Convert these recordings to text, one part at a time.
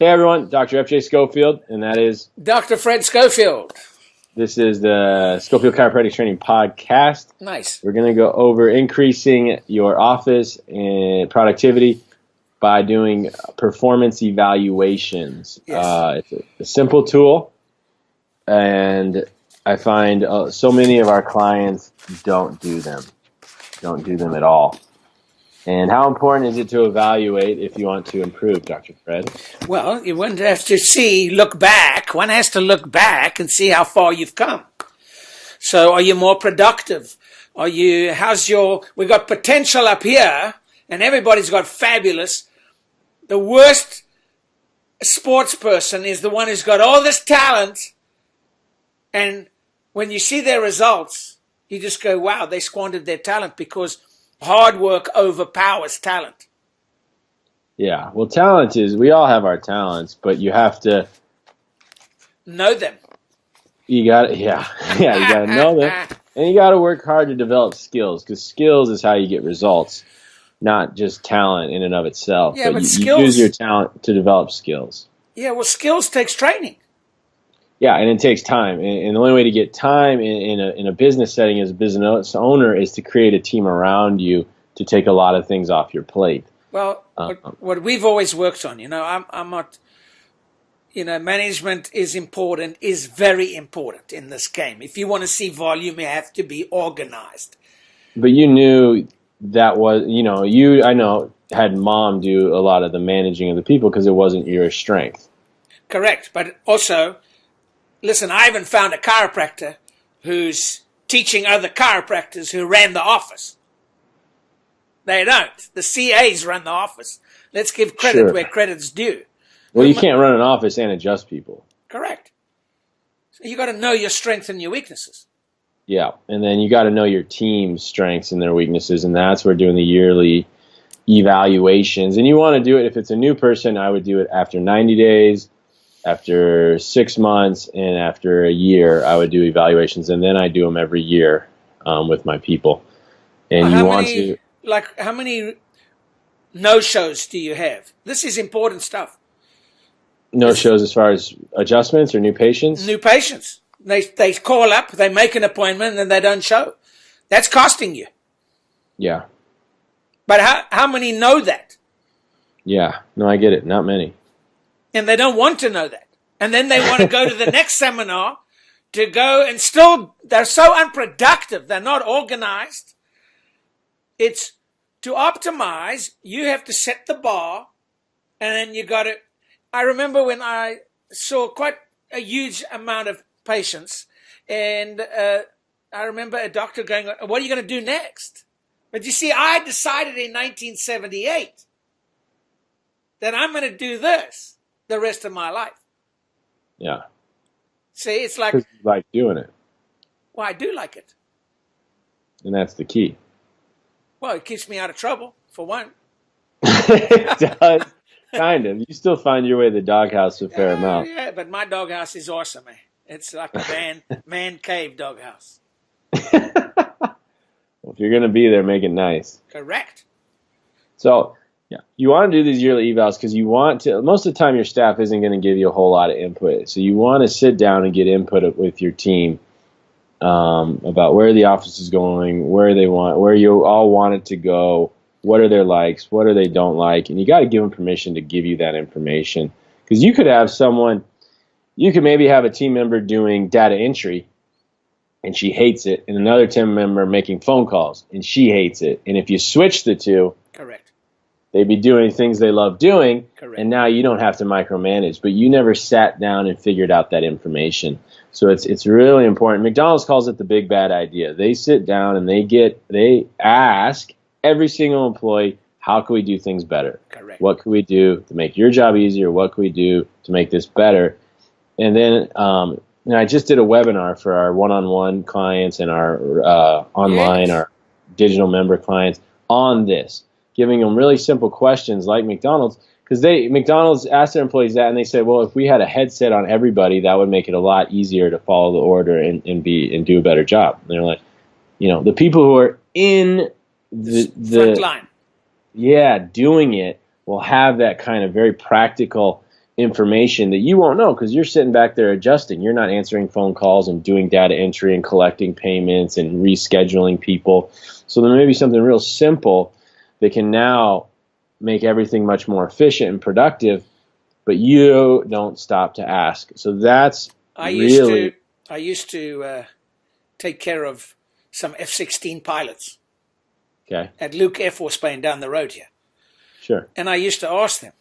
Hey everyone, Dr. F.J. Schofield, and that is Dr. Fred Schofield. this is the Schofield Chiropractic Training Podcast. Nice. We're going to go over increasing your office and productivity by doing performance evaluations. Yes. It's a simple tool, and I find so many of our clients don't do them at all. And how important is it to evaluate if you want to improve, Dr. Fred? Well, you wouldn't have to look back. One has to look back and see how far you've come. So are you more productive? We got potential up here and everybody's got fabulous. The worst sports person is the one who's got all this talent. And when you see their results, you just go, wow, they squandered their talent because hard work overpowers talent. Yeah, well, talent is, we all have our talents, but you have to know them. You got to, you got to know them, and you got to work hard to develop skills, because skills is how you get results, not just talent in and of itself. Yeah, but skills, you use your talent to develop skills. Yeah, well, skills takes training. Yeah, and it takes time, and the only way to get time in a business setting as a business owner is to create a team around you to take a lot of things off your plate. Well, what we've always worked on, I'm not, management is important, is very important in this game. If you want to see volume, you have to be organized. But you knew that was, I know, had mom do a lot of the managing of the people because it wasn't your strength. Correct. But also, listen, I haven't found a chiropractor who's teaching other chiropractors who ran the office. They don't. The CAs run the office. Let's give credit where credit's due. Well, you can't run an office and adjust people. Correct. So you got to know your strengths and your weaknesses. Yeah, and then you got to know your team's strengths and their weaknesses, and that's where doing the yearly evaluations. And you want to do it, if it's a new person, I would do it after 90 days, after 6 months, and after a year. I would do evaluations, and then I do them every year with my people. And how many no-shows do you have? This is important stuff. No-shows as far as adjustments or new patients? New patients. They call up, they make an appointment, and they don't show. That's costing you. Yeah. But how many know that? Yeah. No, I get it. Not many. And they don't want to know that. And then they want to go to the next seminar to go and still, they're so unproductive. They're not organized. It's to optimize, you have to set the bar, and then you got to, I remember when I saw quite a huge amount of patients, and I remember a doctor going, what are you going to do next? But you see, I decided in 1978 that I'm going to do this the rest of my life. Yeah. See, it's like... You like doing it. Well, I do like it. And that's the key. Well, it keeps me out of trouble, for one. It does. Kind of. You still find your way to the doghouse a fair amount. Yeah, but my doghouse is awesome, man. It's like a man cave doghouse. Well, if you're going to be there, make it nice. Correct. So, yeah, you want to do these yearly evals because you want to, most of the time your staff isn't going to give you a whole lot of input. So you want to sit down and get input with your team about where the office is going, where you all want it to go, what are their likes, what are they don't like, and you got to give them permission to give you that information. Because you could have maybe have a team member doing data entry, and she hates it, and another team member making phone calls, and she hates it. And if you switch the two, correct, they'd be doing things they love doing, correct, and now you don't have to micromanage. But you never sat down and figured out that information. So it's really important. McDonald's calls it the big bad idea. They sit down and they ask every single employee, how can we do things better? Correct. What can we do to make your job easier? What can we do to make this better? And then I just did a webinar for our one-on-one clients and our online, our digital member clients on this, giving them really simple questions like McDonald's, because McDonald's asked their employees that, and they said, well, if we had a headset on everybody, that would make it a lot easier to follow the order and do a better job. And they're like, the people who are in the front line, doing it will have that kind of very practical information that you won't know because you're sitting back there adjusting. You're not answering phone calls and doing data entry and collecting payments and rescheduling people. So there may be something real simple that can now make everything much more efficient and productive, but you don't stop to ask. So that's I used to take care of some F-16 pilots at Luke Air Force Base down the road here. Sure. And I used to ask them,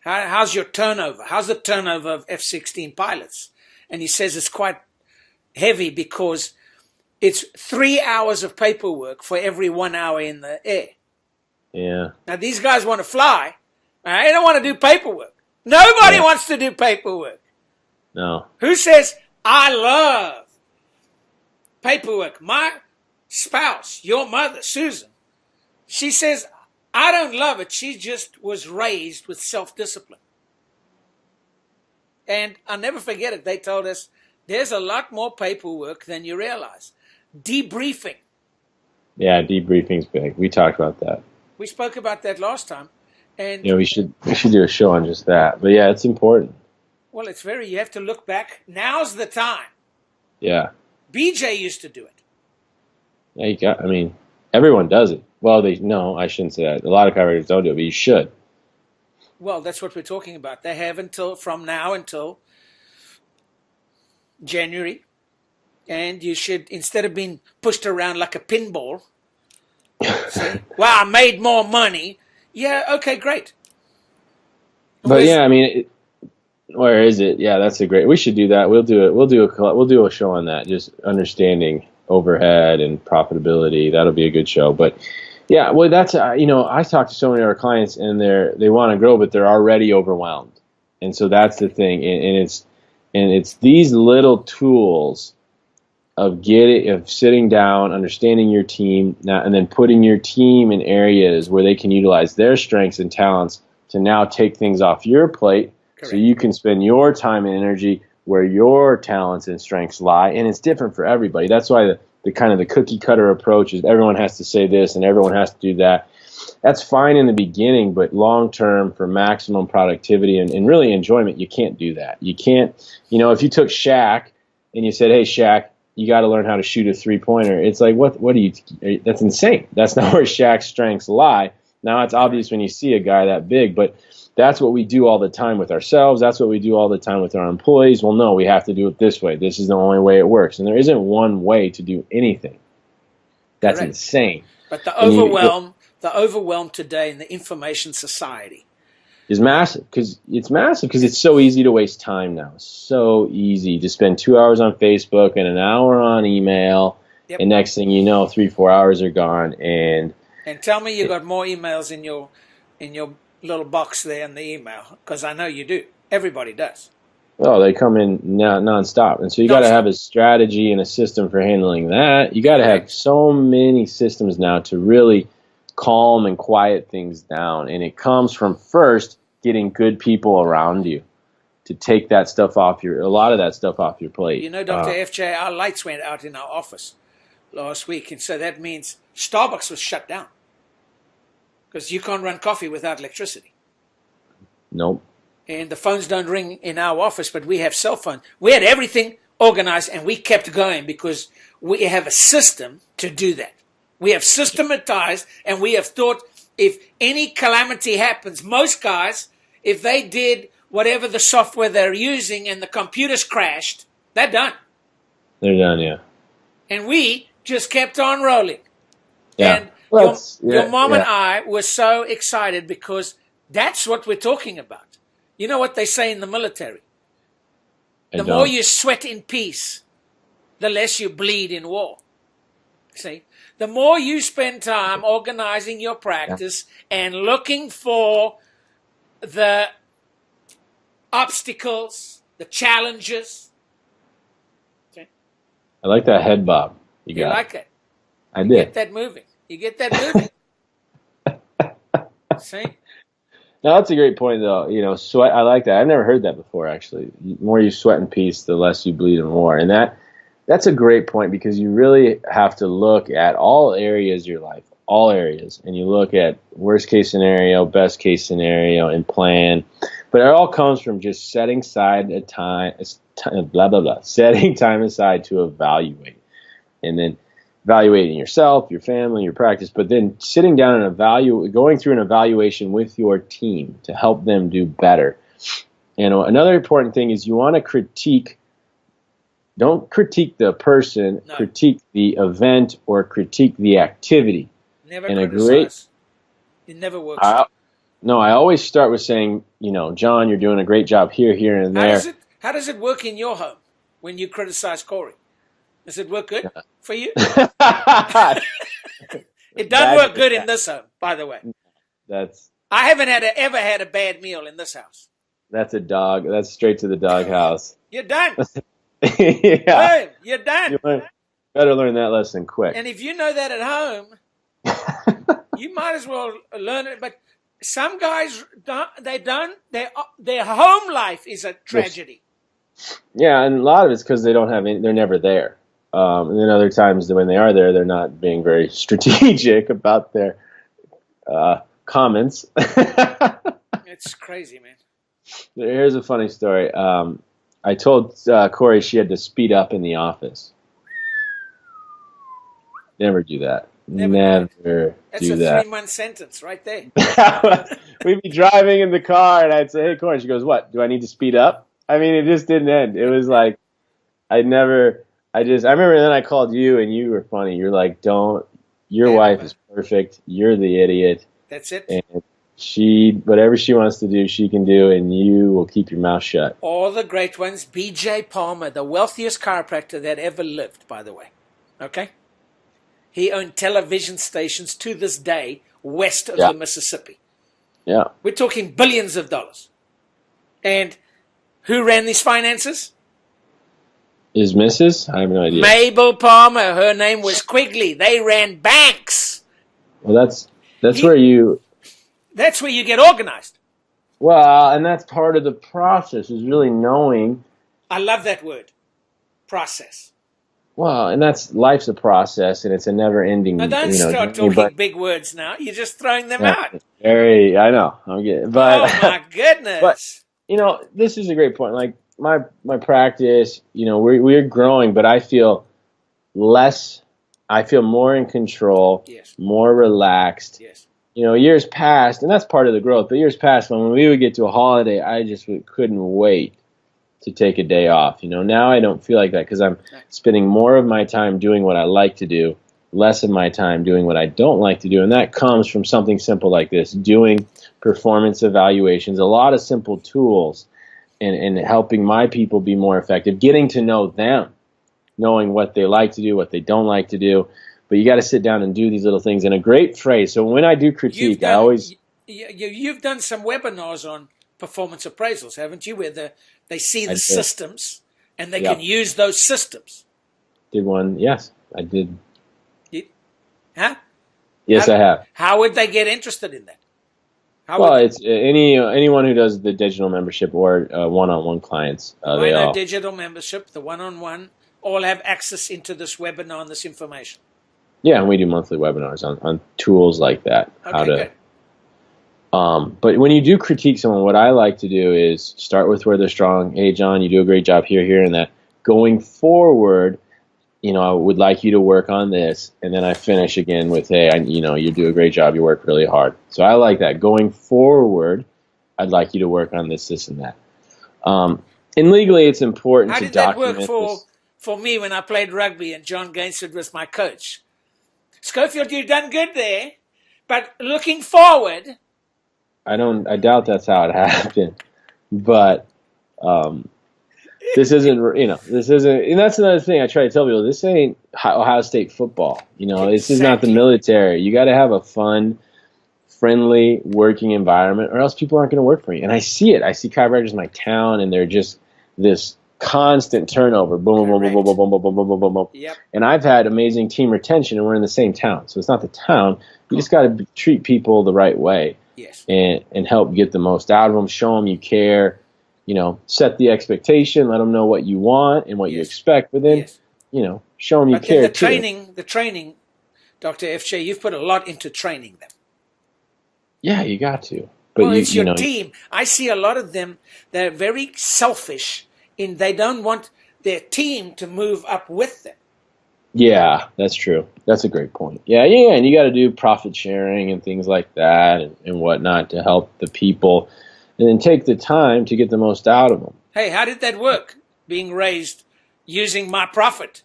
how's your turnover? How's the turnover of F-16 pilots? And he says it's quite heavy because it's 3 hours of paperwork for every 1 hour in the air. Yeah. Now, these guys want to fly. They don't want to do paperwork. Nobody wants to do paperwork. No. Who says, I love paperwork? My spouse, your mother, Susan, she says, I don't love it. She just was raised with self-discipline. And I'll never forget it. They told us there's a lot more paperwork than you realize. Debriefing. Yeah, debriefing's big. We talked about that. We spoke about that last time. And we should do a show on just that. But yeah, it's important. Well, you have to look back. Now's the time. Yeah. BJ used to do it. Yeah, everyone does it. Well, I shouldn't say that. A lot of chiropractors don't do it, but you should. Well, that's what we're talking about. They have from now until January. And you should, instead of being pushed around like a pinball, say, well, I made more money. Yeah, okay, great. But where is it? Yeah, that's we should do that. We'll do it. We'll do a show on that. Just understanding overhead and profitability. That'll be a good show. But yeah, well, that's I talk to so many of our clients and they want to grow, but they're already overwhelmed. And so that's the thing. And it's these little tools of sitting down, understanding your team, and then putting your team in areas where they can utilize their strengths and talents to now take things off your plate. Correct. So you can spend your time and energy where your talents and strengths lie. And it's different for everybody. That's why the kind of the cookie cutter approach is everyone has to say this and everyone has to do that. That's fine in the beginning, but long term for maximum productivity and really enjoyment, you can't do that. You can't, if you took Shaq and you said, hey, Shaq, you got to learn how to shoot a 3-pointer. It's like, what do you, that's insane. That's not where Shaq's strengths lie. Now it's obvious when you see a guy that big, but that's what we do all the time with ourselves. That's what we do all the time with our employees. Well, no, we have to do it this way. This is the only way it works. And there isn't one way to do anything. That's Correct. Insane. But the overwhelm today in the information society is massive because it's so easy to waste time now. It's so easy to spend 2 hours on Facebook and an hour on email. Yep. And next thing you know, 3-4 hours are gone. And tell me you got more emails in your little box there in the email, because I know you do. Everybody does. Well, they come in nonstop. And so you got to have a strategy and a system for handling that. You got to have so many systems now to really calm and quiet things down. And it comes from first getting good people around you to take a lot of that stuff off your plate. Dr. FJ, our lights went out in our office last week. And so that means Starbucks was shut down. Because you can't run coffee without electricity. Nope. And the phones don't ring in our office, but we have cell phones. We had everything organized, and we kept going because we have a system to do that. We have systematized, and we have thought if any calamity happens, most guys, if they did whatever the software they're using and the computers crashed, they're done. They're done, yeah. And we just kept on rolling. Yeah. And your mom and I were so excited because that's what we're talking about. You know what they say in the military? The more you sweat in peace, the less you bleed in war. See? The more you spend time organizing your practice and looking for the obstacles, the challenges. Okay? I like that head bob. You like it? I did. Get that moving. You get that moving. See? No, that's a great point, though. Sweat. I like that. I've never heard that before, actually. The more you sweat in peace, the less you bleed in war. And that's a great point because you really have to look at all areas of your life, all areas. And you look at worst case scenario, best case scenario, and plan. But it all comes from just setting aside a time, blah, blah, blah, setting time aside to evaluate. And then evaluating yourself, your family, your practice, but then sitting down and going through an evaluation with your team to help them do better. And another important thing is you want to critique. Don't critique the person, critique the event or critique the activity. Never criticize. It never works. I always start with saying, John, you're doing a great job here, here, and there. How does it work in your home when you criticize Corey? Does it work good for you? It doesn't work good in this home, by the way. I haven't ever had a bad meal in this house. That's a dog. That's straight to the dog house. You're done. Yeah. Boom, you're done. Better learn that lesson quick. And if you know that at home, you might as well learn it. But some guys their home life is a tragedy. Yeah, and a lot of it's because they're never there. And then other times when they are there, they're not being very strategic about their comments. It's crazy, man. Here's a funny story. I told Corey she had to speed up in the office. Never do that. Never That's do a that. 3-month sentence right there. We'd be driving in the car, and I'd say, "Hey, Corey." She goes, "What? Do I need to speed up?" I mean, it just didn't end. It was like I remember then I called you, and you were funny. You're like, "Don't. Your wife is perfect. You're the idiot." That's it. And whatever she wants to do, she can do, and you will keep your mouth shut. All the great ones. B.J. Palmer, the wealthiest chiropractor that ever lived, by the way. Okay? He owned television stations to this day west of the Mississippi. Yeah. We're talking billions of dollars. And who ran these finances? Is Mrs.? I have no idea. Mabel Palmer. Her name was Quigley. They ran banks. Well, that's where you get organized. Well, and that's part of the process is really knowing. I love that word, process. Well, and life's a process, and it's a never-ending. Now don't start talking big words now. You're just throwing them out. I know. I'm getting, but oh my goodness! But this is a great point. Like my practice, we're growing, but I feel more in control, more relaxed. Yes. Years past, and that's part of the growth, but years past when we would get to a holiday, I just couldn't wait to take a day off. Now I don't feel like that because I'm spending more of my time doing what I like to do, less of my time doing what I don't like to do. And that comes from something simple like this, doing performance evaluations, a lot of simple tools, and helping my people be more effective, getting to know them, knowing what they like to do, what they don't like to do. But you got to sit down and do these little things. And a great phrase. So when I do critique, you've done some webinars on performance appraisals, haven't you? Where they see the systems and they can use those systems. Did one? Yes, I did. Huh? Yes, I have. How would they get interested in that? It's anyone who does the digital membership or one-on-one clients. Digital membership, the one-on-one, all have access into this webinar and this information. Yeah, and we do monthly webinars on tools like that. Good. But when you do critique someone, what I like to do is start with where they're strong. Hey, John, you do a great job here, and that. Going forward, I would like you to work on this, and then I finish again with, hey, you do a great job. You work really hard. So I like that. Going forward, I'd like you to work on this, and that. And legally, it's important to document this. How did that work for me when I played rugby and John Gainsford was my coach? Schofield, you've done good there, but looking forward. I doubt that's how it happened, but this isn't, and that's another thing I try to tell people. This ain't Ohio State football. This is not the military. You got to have a fun, friendly working environment, or else people aren't going to work for you. And I see it. I see chiropractors in my town, and they're just this constant turnover. Boom, boom, boom, boom, boom, boom, boom, boom, boom, boom, boom. Yep. And I've had amazing team retention, and we're in the same town. So it's not the town. You just got to treat people the right way. Yes. And help get the most out of them. Show them you care. Set the expectation. Let them know what you want and what you expect. But then, show them you care. The training, Dr. FJ, you've put a lot into training them. Yeah, you got to. But well, it's you your know, team. I see a lot of them, they're very selfish in they don't want their team to move up with them. yeah, that's true. That's a great point. Yeah, and you got to do profit sharing and things like that and whatnot to help the people, and then take the time to get the most out of them. Hey, how did that work? Being raised using my profit.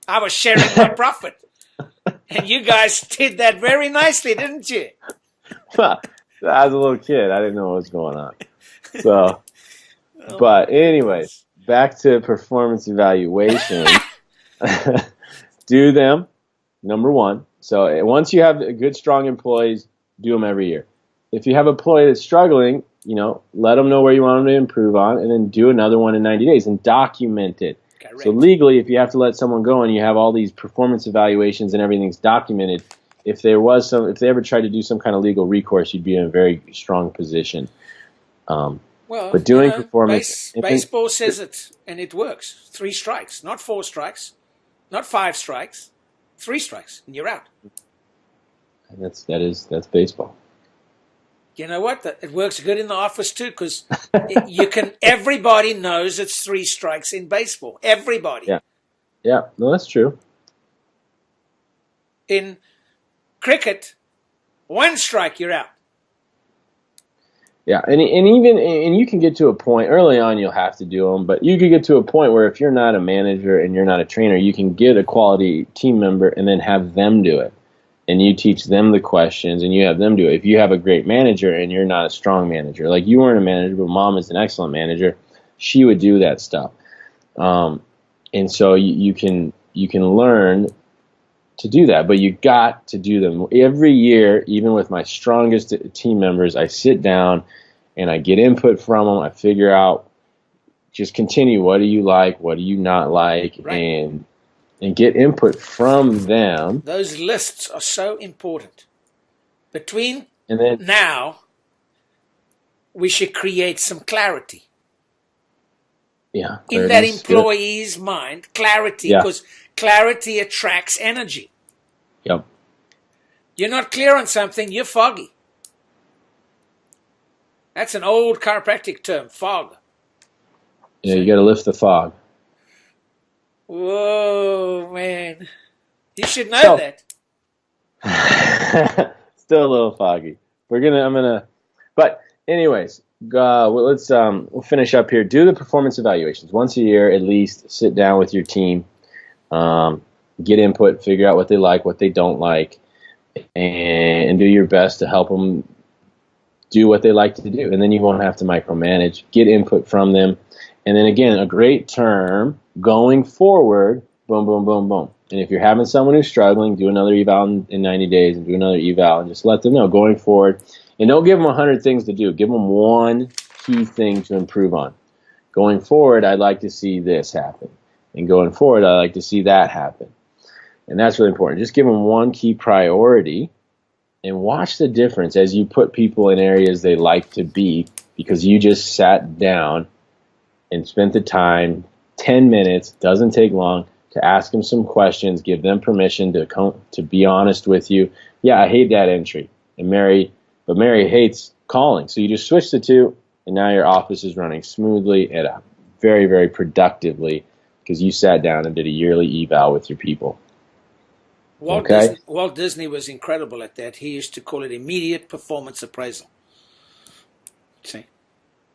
I was sharing my profit. And you guys did that very nicely, didn't you? I was a little kid. I didn't know what was going on. So, Oh, but my anyways, goodness. back to performance evaluation. Do them, number one. So once you have good, strong employees, do them every year. If you have an employee that's struggling, let them know where you want them to improve on, and then do another one in 90 days and document it. Correct. So legally, if you have to let someone go and you have all these performance evaluations and everything's documented, if they ever tried to do some kind of legal recourse, you'd be in a very strong position. But doing performance, baseball says it, and it works. 3 strikes, not 4 strikes, not 5 strikes, 3 strikes, and you're out. That's baseball. You know what? It works good in the office too, because everybody knows it's 3 strikes in baseball. Everybody. Yeah. No, that's true. In cricket, 1 strike, you're out. Yeah, and you can get to a point early on. You'll have to do them, but you could get to a point where if you're not a manager and you're not a trainer, you can get a quality team member and then have them do it. And you teach them the questions, and you have them do it. If you have a great manager and you're not a strong manager, like you weren't a manager, but Mom is an excellent manager, she would do that stuff. And so you can learn to do that, but you got to do them every year. Even with my strongest team members, I sit down and I get input from them. I figure out, just continue. What do you like? What do you not like? Right. And get input from them. Those lists are so important. Now, we should create some clarity. Yeah. In that employee's mind, clarity, because clarity attracts energy. Yep. You're not clear on something, you're foggy. That's an old chiropractic term, fog. Yeah, you got to lift the fog. Whoa, man. You should know that. Still a little foggy. But anyways, we'll finish up here. Do the performance evaluations once a year at least. Sit down with your team, get input, figure out what they like, what they don't like, and do your best to help them do what they like to do. And then you won't have to micromanage. Get input from them. And then again, a great term, going forward, boom, boom, boom, boom. And if you're having someone who's struggling, do another eval in 90 days and do another eval and just let them know going forward. And don't give them 100 things to do. Give them one key thing to improve on. Going forward, I'd like to see this happen. And going forward, I'd like to see that happen. And that's really important. Just give them one key priority and watch the difference as you put people in areas they like to be, because you just sat down and spent the time, 10 minutes, doesn't take long, to ask them some questions, give them permission to be honest with you. Yeah, I hate that entry. But Mary hates calling. So you just switch the two, and now your office is running smoothly and very, very productively because you sat down and did a yearly eval with your people. Walt Disney was incredible at that. He used to call it immediate performance appraisal. See?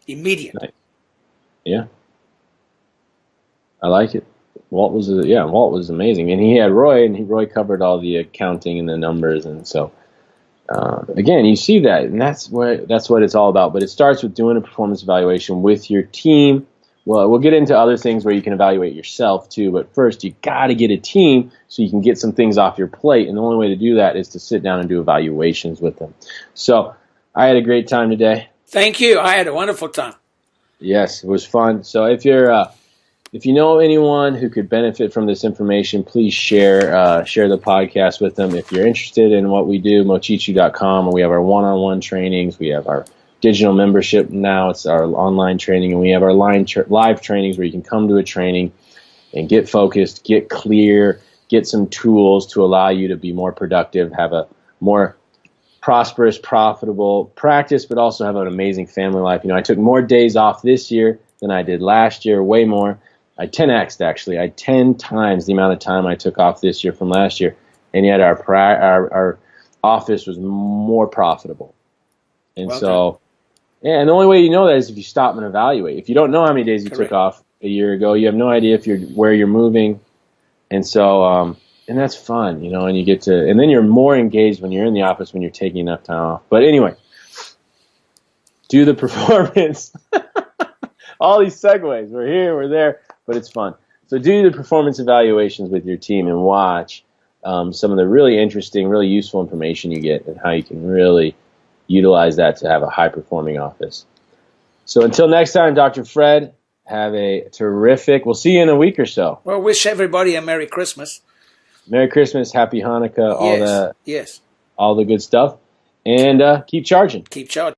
Immediate. Nice. Yeah. I like it. Walt was amazing. And he had Roy, and Roy covered all the accounting and the numbers. And so, again, you see that, and that's what it's all about. But it starts with doing a performance evaluation with your team. Well, we'll get into other things where you can evaluate yourself too. But first, you got to get a team so you can get some things off your plate. And the only way to do that is to sit down and do evaluations with them. So I had a great time today. Thank you. I had a wonderful time. Yes, it was fun. So if you know anyone who could benefit from this information, please share the podcast with them. If you're interested in what we do, mochichu.com, we have our one-on-one trainings. We have our digital membership now. It's our online training, and we have our live trainings where you can come to a training and get focused, get clear, get some tools to allow you to be more productive, have a more prosperous, profitable practice, but also have an amazing family life. I took more days off this year than I did last year, way more. I 10x'd actually. I 10 times the amount of time I took off this year from last year, and yet our office was more profitable. And so, yeah, and the only way you know that is if you stop and evaluate. If you don't know how many days you took off a year ago, you have no idea where you're moving. And so, and that's fun, and you get to, and then you're more engaged when you're in the office when you're taking enough time off. But anyway, do the performance. All these segues, we're here, we're there, but it's fun. So do the performance evaluations with your team and watch some of the really interesting, really useful information you get and how you can really utilize that to have a high-performing office. So until next time, Dr. Fred, have a terrific, we'll see you in a week or so. Well, wish everybody a Merry Christmas. Merry Christmas, Happy Hanukkah, Yes. all the good stuff. And keep charging. Keep charging.